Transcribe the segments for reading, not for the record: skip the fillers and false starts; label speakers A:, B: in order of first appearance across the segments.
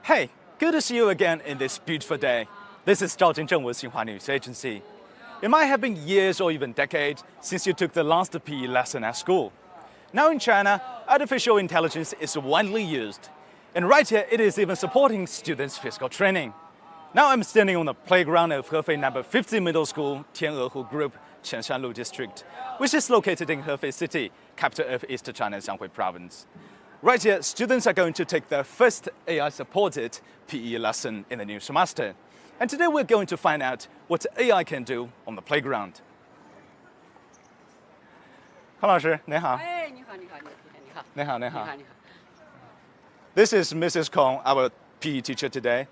A: Hey, good to see you again in this beautiful day. This is Zhao Jinzheng with Xinhua News Agency. It might have been years or even decades since you took the last PE lesson at school. Now in China, artificial intelligence is widely used. And right here, it is even supporting students' physical training. Now I'm standing on the playground of Hefei number 50 Middle School, Tian'ehu Group, Chenshanlu District, which is located in Hefei City, capital of East China's Anhui Province. Right here, students are going to take their first AI-supported PE lesson in the new semester. And today we're going to find out what AI can do on the playground. 康老师，你好。
B: 哎，你好，你好，你好。
A: 你好，你好。
B: 你好，你好。
A: This is Mrs. Kong, our PE teacher today.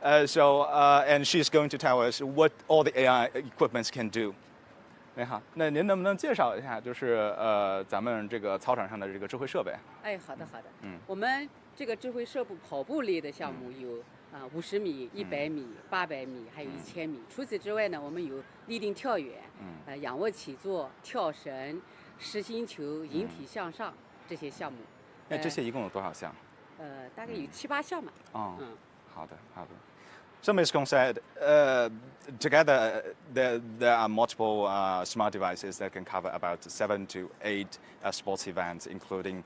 A: And she's going to tell us what all the AI equipments can do. 你好，那您能不能介绍一下，就是咱们这个操场上的这个智慧设备？
B: 哎，好的，好的。我们这个智慧设备跑步类的项目有50米、100米、800米，还有1000米。除此之外呢，我们有立定跳远、仰卧起坐、跳绳、实心球、引体向上这些项目。
A: 那这些一共有多少项？
B: 大概有7、8项吧。
A: 哦，好的，好的。So Ms. Kong said, together there are multiple smart devices that can cover about 7 to 8 sports events, including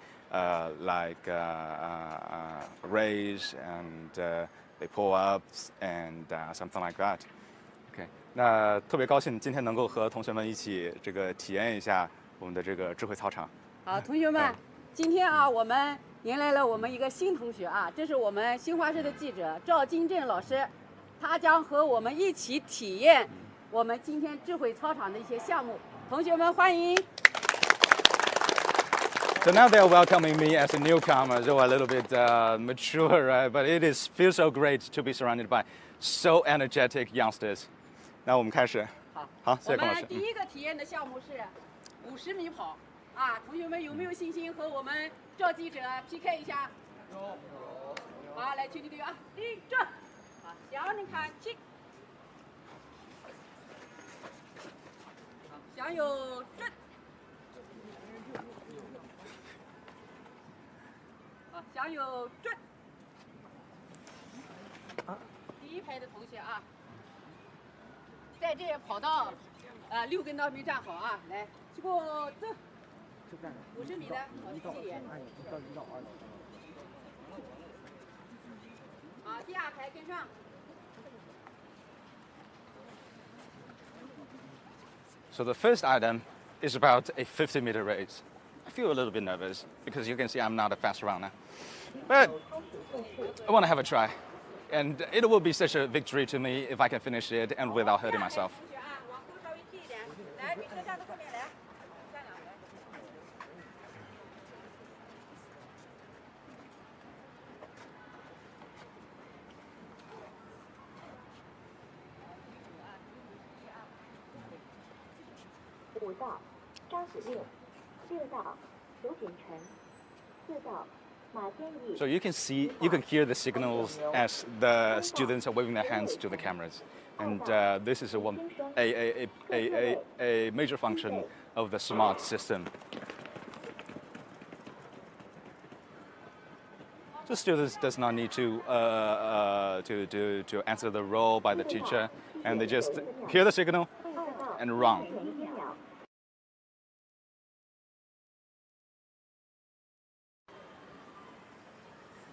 A: race and the pull-ups and something like that. OK， 那特别高兴今天能够和同学们一起这个体验一下我们的这个智慧操场。
B: 好，同学们，今天我们迎来了我们一个新同学这是我们新华社的记者赵金正老师。 他将和我们一起体验我们今天智慧操场的一些项目，同学们欢迎。
A: So now they're welcoming me as a newcomer, so a little bit mature, right? But it feels so great to be surrounded by so energetic youngsters. 那我们开始。好，谢谢孔老师。
B: 我们第一个体验的项目是50米跑同学们有没有信心和我们赵记者 PK 一下？有。好，来全体队员立正。 向你看齐，向右转，向右转。第一排的同学在这跑道6跟到没站好来，齐步走。50米的跑起点。第二排跟上。
A: So the first item is about a 50-meter race. I feel a little bit nervous because you can see I'm not a fast runner. But I want to have a try. And it will be such a victory to me if I can finish it and without hurting myself. So you can hear the signals as the students are waving their hands to the cameras, and this is a major function of the smart system. The students does not need to answer the role by the teacher, and they just hear the signal and run.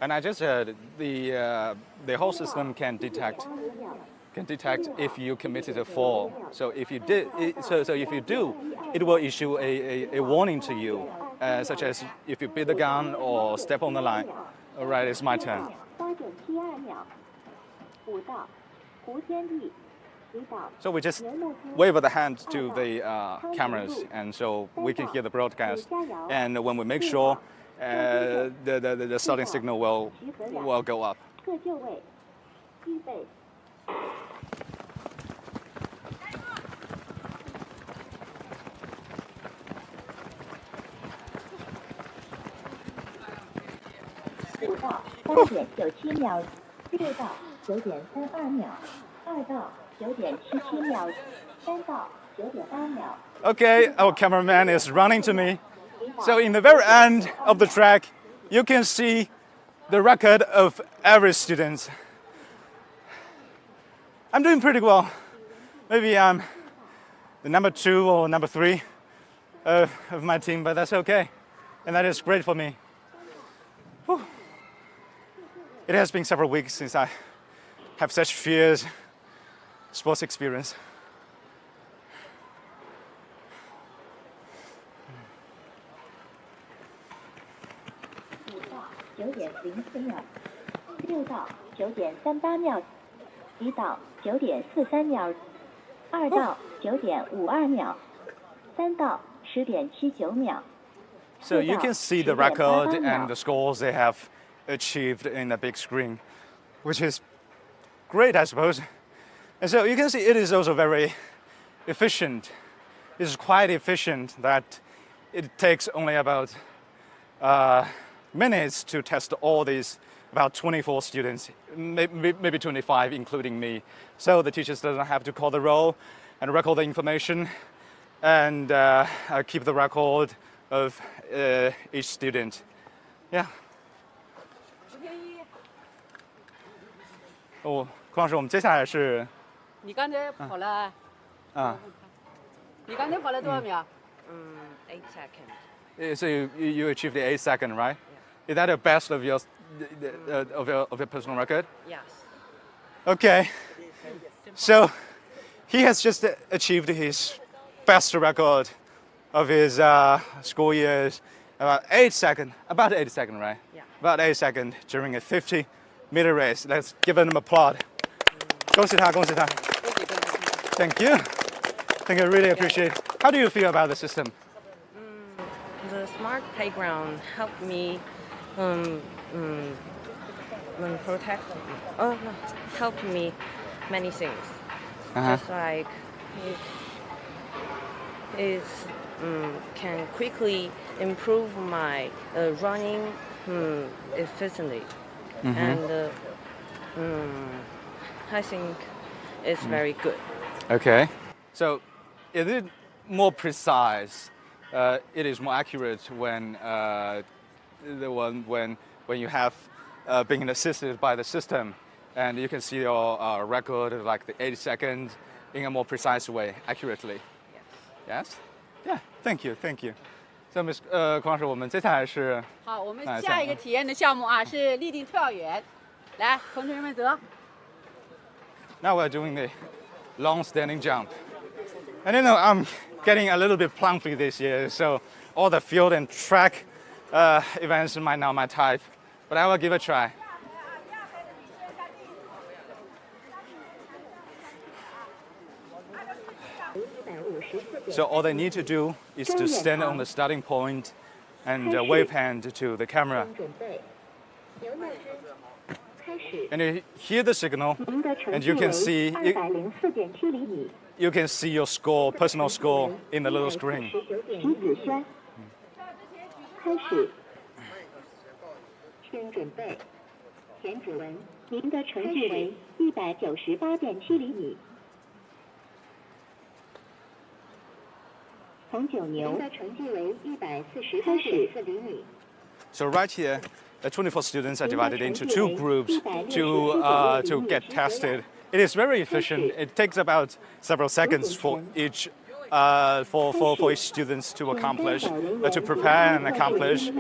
A: And I just said the whole system can detect if you committed a fall. So if you did, so if you do, it will issue a warning to you, such as if you beat the gun or step on the line. All right, it's my turn. So we just wave the hand to the cameras, and so we can hear the broadcast. And when we make sure. The starting signal will go up. Okay, our cameraman is running to me. So in the very end of the track, you can see the record of every student. I'm doing pretty well. Maybe I'm the number 2 or number 3 of my team, but that's okay. And that is great for me. Whew. It has been several weeks since I have such fierce sports experience.
C: 5到9点04秒，6到9点38秒，1到9点43秒，2到9点52秒，3到10点79秒。
A: So you can see the record and the scores they have achieved in the big screen, which is great, I suppose. And so you can see it is also very efficient. It's quite efficient that it takes only about minutes to test all these about 24 students, maybe 25, including me. So the teachers doesn't have to call the roll and record the information and keep the record of each student. Yeah. 哦，孔老师，我们接下来是
B: 你刚才跑了，你刚才跑了多少秒
D: ？8 seconds.
A: So you achieved the 8 second, right? Is that the best of your personal record?
D: Yes.
A: Okay. So he has just achieved his best record of his school years, about 8 seconds, right?
D: Yeah.
A: About 8 seconds during a 50-meter race. Let's give him an applaud. 恭喜他，恭喜他。Thank you. Thank you. I really appreciate it. How do you feel about the system?
D: The smart playground helped me helped me many things. Just like it can quickly improve my running efficiently, and I think it's very good.
A: Okay. So is it more precise? It is more accurate when when you have been assisted by the system, and you can see your record like the 8 seconds in a more precise way, accurately. Yes. Yeah. Thank you. Thank you. So, Miss 孔老师，我们接下来是
B: 好，我们下一个体验的项目啊是立定跳远，来，同学们走。
A: Now we're doing the long standing jump. And you know, I'm getting a little bit plumpy this year, so all the field and track events might not my type, but I will give it a try. So all they need to do is to stand on the starting point and wave hand to the camera. And you hear the signal, and you can see your score, personal score, in the little screen.
C: 开始，请准备，填指纹。您的成绩为198.7厘米。红酒牛。您的成绩为148.4厘米。
A: So right here, the 24 students are divided into 2 groups to get tested. It is very efficient. It takes about several seconds for each for each students to accomplish, to prepare and accomplish,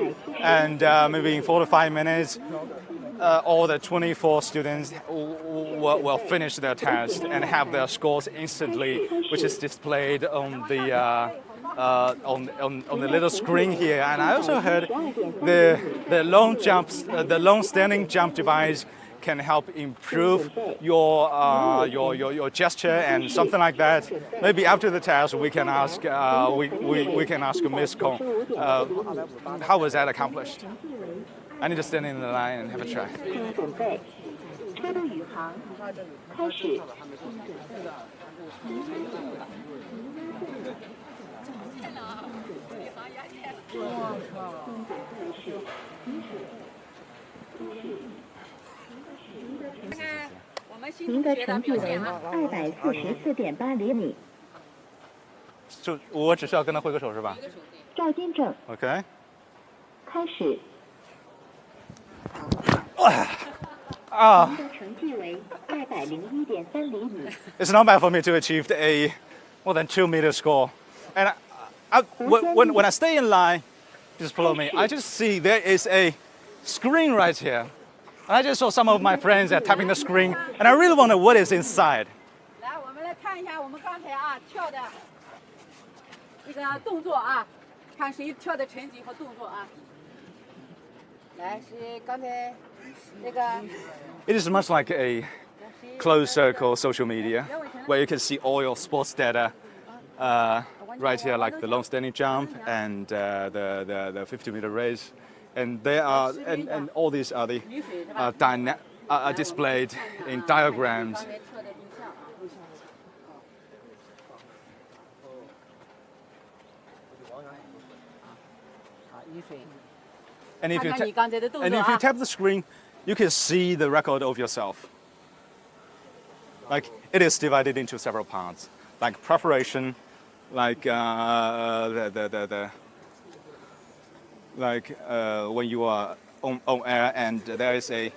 A: and maybe in 4 to 5 minutes, all the 24 students will finish their test and have their scores instantly, which is displayed on the on the little screen here. And I also heard the long standing jump device can help improve your gesture and something like that. Maybe after the test we can ask we can ask Miss Kong how was that accomplished. I need to stand in the line and have a try.
C: 准备，车路宇航，开始。 您的成绩为244.8厘米。
A: 就我只需要跟他挥个手是吧？
C: 赵金正。
A: OK。
C: 开始。您的成绩为201.3厘米。
A: It's not bad for me to achieve a more than 2-meter score. And when I stay in line, just follow me, I just see there is a screen right here. And I just saw some of my friends are tapping the screen, and I really wonder what is inside.
B: 来，我们来看一下我们刚才跳的这个动作看谁跳的成绩和动作来，是刚才那个。
A: It is much like a closed circle social media, where you can see all your sports data right here, like the long standing jump and the 50-meter race, and and all these are the are displayed in diagrams. And if you tap the screen, you can see the record of yourself. Like it is divided into several parts, like preparation, like when you are on air, and there is a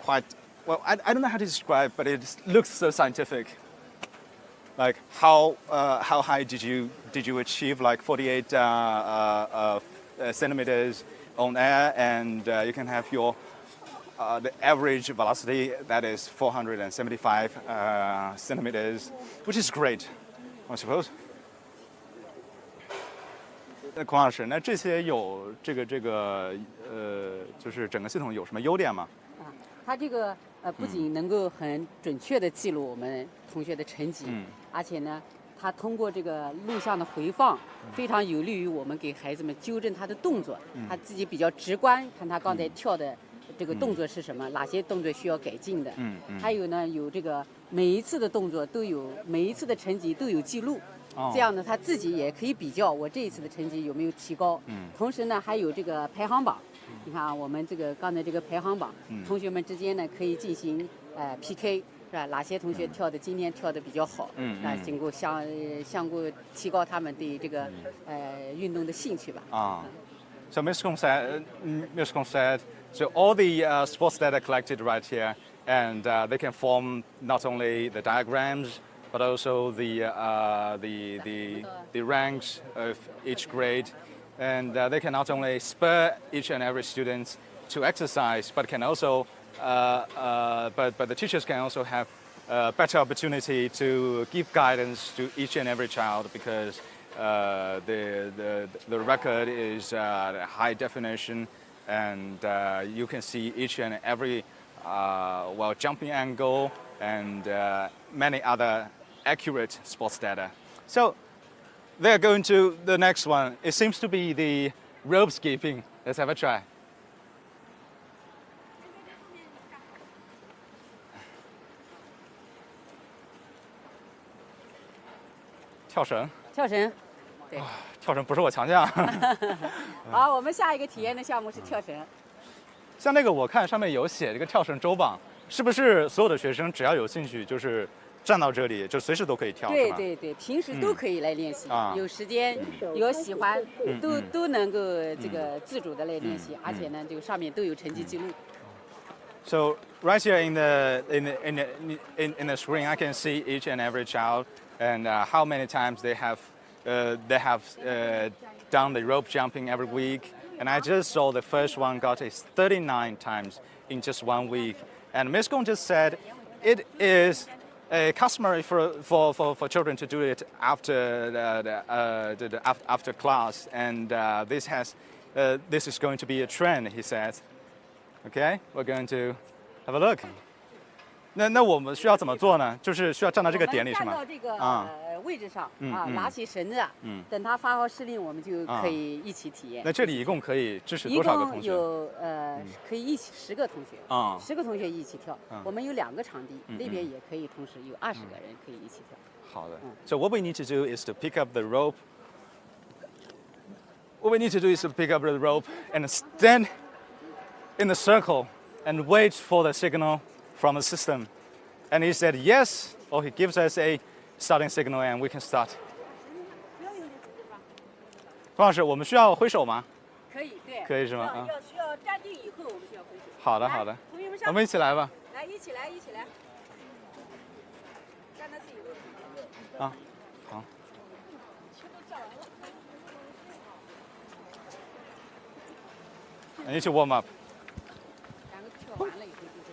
A: quite I don't know how to describe, but it looks so scientific. Like how high did you achieve? Like 48 centimeters on air, and you can have your the average velocity that is 475 centimeters, which is great, I suppose. 那孔老师，那这些有就是整个系统有什么优点吗？
B: 它这个不仅能够很准确地记录我们同学的成绩，而且呢，它通过这个录像的回放，非常有利于我们给孩子们纠正他的动作，他自己比较直观，看他刚才跳的这个动作是什么，哪些动作需要改进的。还有呢，有这个每一次的动作都有，每一次的成绩都有记录。这样呢，他自己也可以比较我这一次的成绩有没有提高。同时呢，还有这个排行榜。你看我们这个刚才这个排行榜，同学们之间呢可以进行PK， 是吧？哪些同学今天跳的比较好？经过相互提高他们对这个运动的兴趣吧。
A: So Ms. Kong said, so all the sports data collected right here, and they can form not only the diagrams, but also the ranks of each grade, and they can not only spur each and every student to exercise, but can also, but the teachers can also have a better opportunity to give guidance to each and every child, because the record is high definition, and you can see each and every jumping angle and many other accurate sports data. So they're going to the next one. It seems to be the rope skipping. Let's have a try.跳绳，
B: 对。
A: 跳绳不是我强项。
B: 好，我们下一个体验的项目是跳绳。
A: 像那个我看上面有写这个跳绳周榜，是不是所有的学生只要有兴趣就是站到这里就随时都可以跳？
B: 对，平时都可以来练习，有时间有喜欢都能够这个自主的来练习，而且呢，这个上面都有成绩记录。
A: So right here in the screen, I can see each and every child and how many times they have done the rope jumping every week. And I just saw the first one got it 39 times in just 1 week. And Ms. Gong just said it is customary for children to do it after after class, and this is going to be a trend, he says. Okay, we're going to have a look. 那我们需要怎么做呢？就是需要站到这个点里是吗？
B: 站到这个位置上拿起绳子，等他发号施令，我们就可以一起体验。
A: 那这里一共可以支持多少个同学？
B: 一共有可以一起10个同学，10个同学一起跳。我们有2个场地，那边也可以同时有20个人可以一起跳。
A: 好的。So what we need to do is to pick up the rope. What we need to do is to pick up the rope and stand in the circle and wait for the signal from the system. And he said yes, or he gives us a starting signal and we can start. 方老师，我们需要挥手吗？
B: 可以，对。
A: 可以是吗？
B: 需要站定以后，我们需要挥手。
A: 好的好的，
B: 同学们
A: 我们一起来吧。
B: 来，一起来，一起来，站在自己位置上。
A: 啊，好。I need to warm up.
B: 两个跳完了以后，就是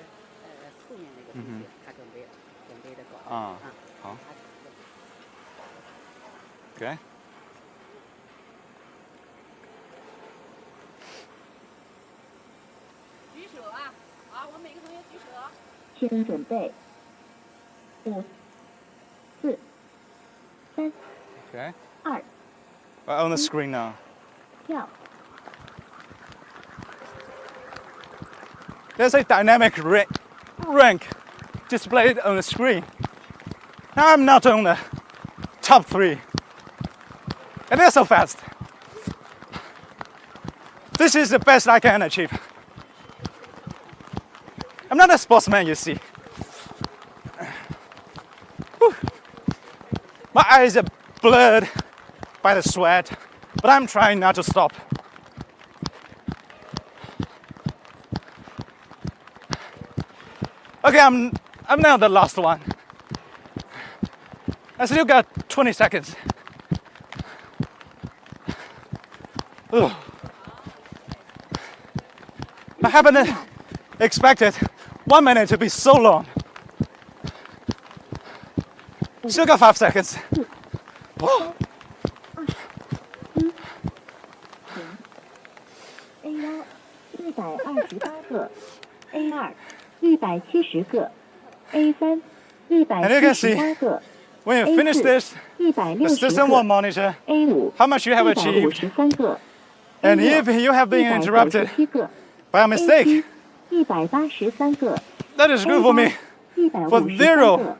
B: 后面那个同学他准备的搞
A: 啊，好。OK。
B: 举手啊！好，我们每个同学举手。
C: 请准备，5、4、3、
A: Okay.
C: 2、
A: We're on the screen now.
C: 跳。
A: There's a dynamic rank displayed on the screen. Now I'm not on the top 3. And they're so fast. This is the best I can achieve. I'm not a sportsman, you see. Whew. My eyes are blurred by the sweat, but I'm trying not to stop. Okay, I'm now the last one. I still got 20 seconds. Ugh. I haven't expected 1 minute to be so long. Still got 5 seconds. Oh.
C: A1 128个，A2 170个，A3 178个
A: When you finish this, the
C: 160
A: system will
C: 个
A: monitor
C: ，A5
A: how much you have achieved.
C: 153个
A: And if you have been interrupted
C: 197个
A: by a mistake,
C: 183个
A: that is good for me. For
C: 153
A: zero
C: 个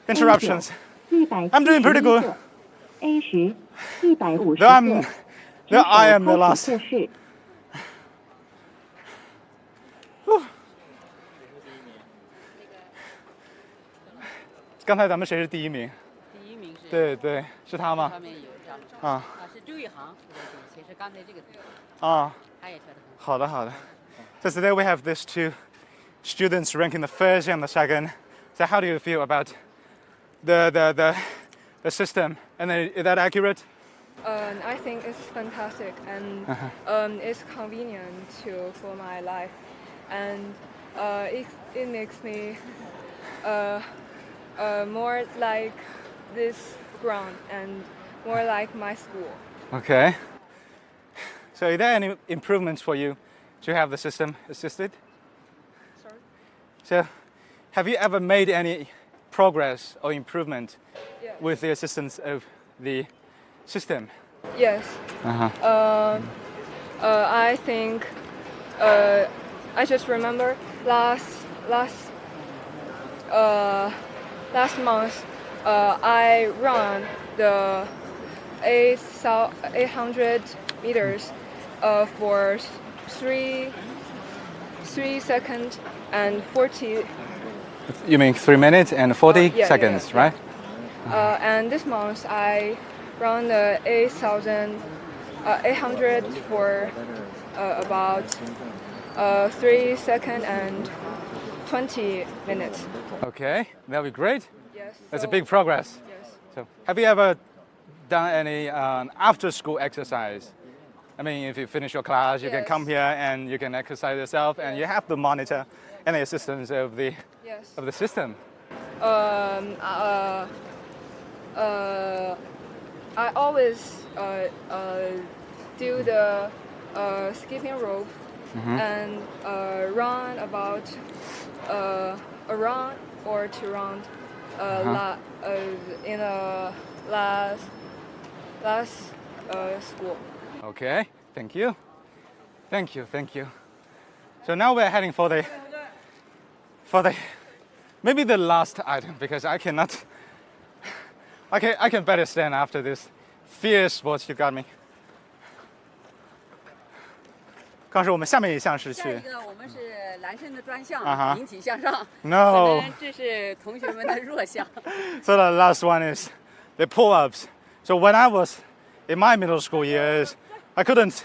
A: interruptions.
C: 171
A: I'm doing pretty good.
C: 个 A10 150
A: Though
C: 个，
A: I am the last.
C: 测试。
A: 刚才咱们谁是第一名？
B: 第一名是。
A: 对对，是他吗？
B: 上面有张明。
A: 啊
B: 是周宇航。其实刚才这个同学
A: 啊，
B: 他也跳得很好。
A: 好的好的。So today we have these 2 students ranking the first and the second. So how do you feel about the system? And is that accurate?
E: I think it's fantastic and it's convenient for my life, and it makes me more like this ground and more like my school.
A: Okay. So are there any improvements for you to have the system assisted?
E: Sorry?
A: So have you ever made any progress or improvement
E: Yeah.
A: with the assistance of the system?
E: Yes. I think I just remember last month I run the 800 meters for 3 seconds and 40.
A: You mean 3 minutes and 40
E: yeah,
A: seconds,
E: yeah.
A: right?
E: And this month I run the 800 for about 3 seconds and 20 minutes.
A: Okay, that'll be great.
E: Yes.
A: That's a
E: so-
A: big progress.
E: Yes.
A: So have you ever done any after-school exercise? I mean, if you finish your class, you can
E: Yes.
A: come here and you can exercise yourself, and you have the monitor and the assistance of the
E: Yes.
A: system.
E: I always do the skipping rope and run about a round or 2 rounds in the last school.
A: Okay, thank you. So now we're heading for the maybe the last item, because I can better stand after this fierce sports you got me. 刚是我们下面一项是
B: 下一
A: 去
B: 个我们是男生的专项，
A: 啊哈
B: 引体向上。
A: No
B: 可能这是同学们的弱项。
A: So the last one is the pull-ups. So when I was in my middle school years, I couldn't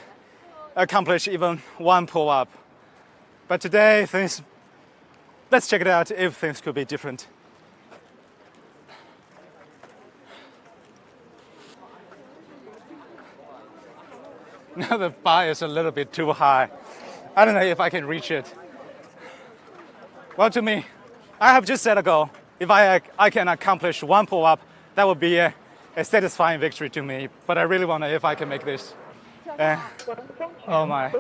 A: accomplish even 1 pull-up. But today, let's check it out if things could be different. Now the bar is a little bit too high. I don't know if I can reach it. Well, to me, I have just set a goal. If I can accomplish one pull-up, that would be a satisfying victory to me. But I really wonder if I can make this. Oh my.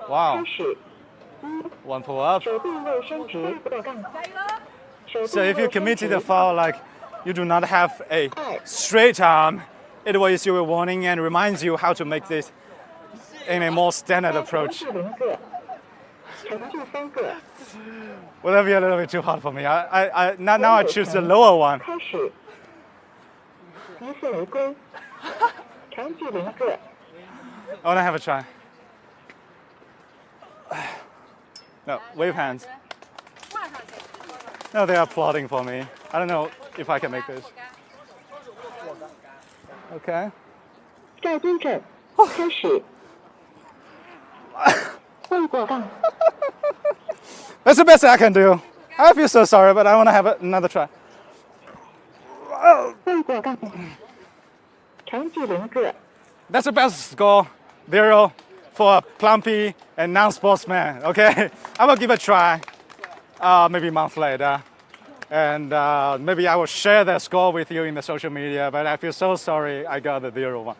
A: Wow. One pull-up. So if you committed a foul, like you do not have a straight arm, it will issue a warning and reminds you how to make this in a more standard approach. Will that be a little bit too hard for me? Now I choose the lower one. I want to have a try. No, wave hands. No, they are applauding for me. I don't know if I can make this. Okay.
C: 再蹲着，开始。未过杠。
A: That's the best I can do. I feel so sorry, but I want to have another try.
C: 未过杠。成绩0个。
A: That's the best score. 0 for a plumpy and non-sportsman. Okay, I will give it a try. Maybe a month later, and maybe I will share that score with you in the social media. But I feel so sorry I got the 0-1.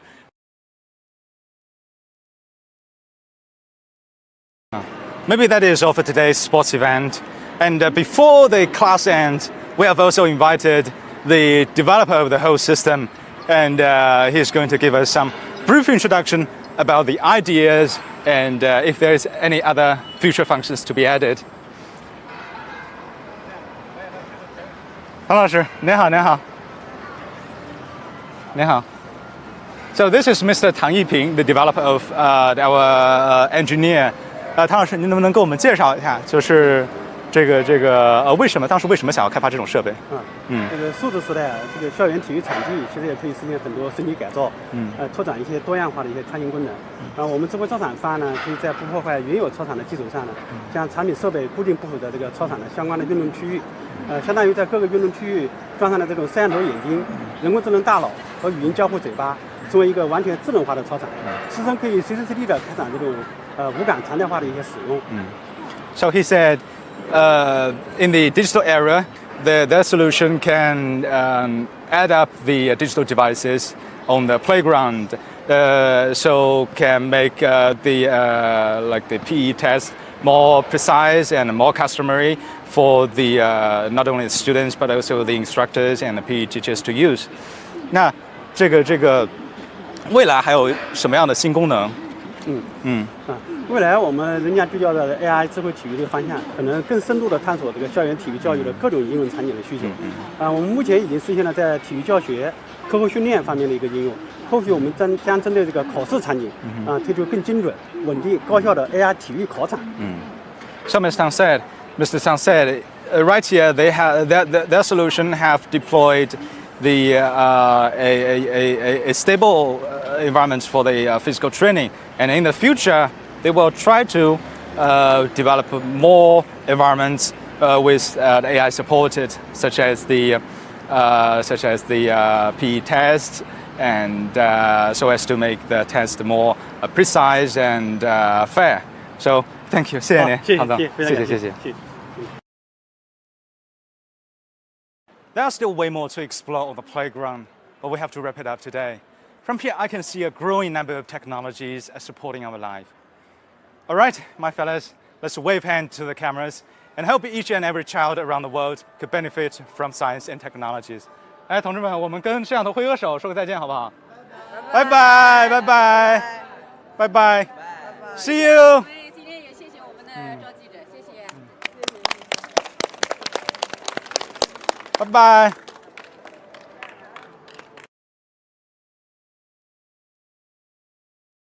A: Maybe that is all for today's sports event. And before the class ends, we have also invited the developer of the whole system, and he's going to give us some brief introduction about the ideas and if there's any other future functions to be added. 唐老师，您好，您好，您好。So this is Mr. Tang Yiping, the developer of our engineer. 唐老师，您能不能给我们介绍一下，就是当时为什么想要开发这种设备？
F: 这个数字时代啊，这个校园体育场地其实也可以实现很多升级改造，拓展一些多样化的一些创新功能。我们智慧操场方案呢，可以在不破坏原有操场的基础上呢，将产品设备固定部署在这个操场的相关的运动区域，相当于在各个运动区域装上了这种摄像头眼睛、人工智能大脑和语音交互嘴巴，成为一个完全智能化的操场，师生可以随时随地的开展这种无感常态化的一些使用。
A: So he said, in the digital era, their solution can add up the digital devices on the playground, so can make the PE test more precise and more customary for the not only the students but also the instructors and the PE teachers to use. 那这个未来还有什么样的新功能？
F: 未来我们人家聚焦的 AI 智慧体育这个方向，可能更深度的探索这个校园体育教育的各种应用场景的需求。我们目前已经实现了在体育教学、课后训练方面的一个应用。后续我们将针对这个考试场景，推出更精准、稳定、高效的 AI 体育考场。
A: So Mr. Tang said, right here they have their solution have deployed the a stable environment for the physical training, and in the future they will try to develop more environments with AI supported, such as the PE test, and so as to make the test more precise and fair. So thank you. 谢谢您，唐总，谢谢。There are still way more to explore on the playground, but we have to wrap it up today. From here, I can see a growing number of technologies supporting our life. All right, my fellas, let's wave hand to the cameras and hope each and every child around the world could benefit from science and technologies. 哎，同志们，我们跟摄像头挥个手，说个再见，好不好？拜拜，拜拜，拜拜 ，See you。
B: 今天也谢谢我们的赵记者，谢谢。
A: 拜拜。